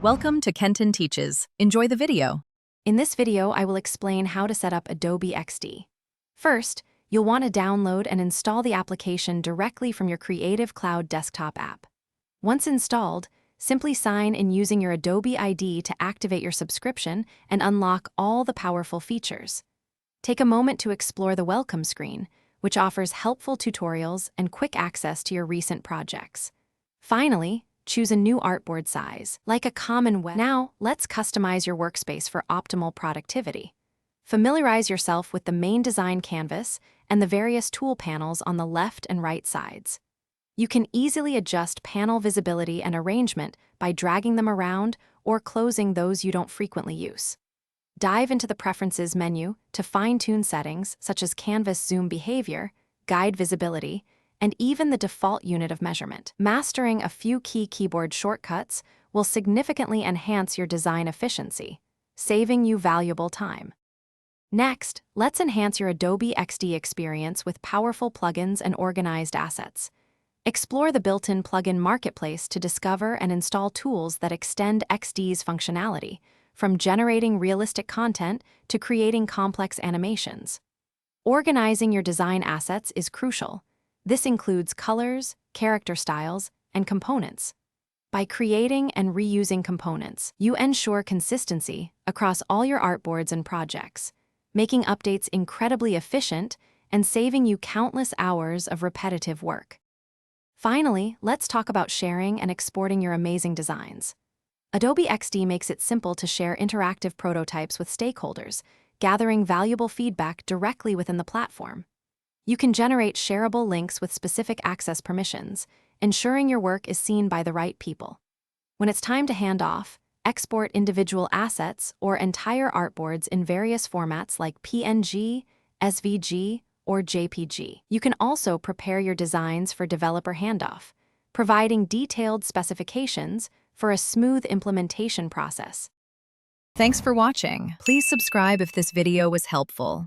Welcome to Kenton Teaches. Enjoy the video. In this video, I will explain how to set up Adobe XD. First, you'll want to download and install the application directly from your Creative Cloud desktop app. Once installed, simply sign in using your Adobe ID to activate your subscription and unlock all the powerful features. Take a moment to explore the welcome screen, which offers helpful tutorials and quick access to your recent projects. Finally, choose a new artboard size, like a common web. Now, let's customize your workspace for optimal productivity. Familiarize yourself with the main design canvas and the various tool panels on the left and right sides. You can easily adjust panel visibility and arrangement by dragging them around or closing those you don't frequently use. Dive into the Preferences menu to fine-tune settings such as canvas zoom behavior, guide visibility, and even the default unit of measurement. Mastering a few key keyboard shortcuts will significantly enhance your design efficiency, saving you valuable time. Next, let's enhance your Adobe XD experience with powerful plugins and organized assets. Explore the built-in plugin marketplace to discover and install tools that extend XD's functionality, from generating realistic content to creating complex animations. Organizing your design assets is crucial. This includes colors, character styles, and components. By creating and reusing components, you ensure consistency across all your artboards and projects, making updates incredibly efficient and saving you countless hours of repetitive work. Finally, let's talk about sharing and exporting your amazing designs. Adobe XD makes it simple to share interactive prototypes with stakeholders, gathering valuable feedback directly within the platform. You can generate shareable links with specific access permissions, ensuring your work is seen by the right people. When it's time to hand off, export individual assets or entire artboards in various formats like PNG, SVG, or JPG. You can also prepare your designs for developer handoff, providing detailed specifications for a smooth implementation process. Thanks for watching. Please subscribe if this video was helpful.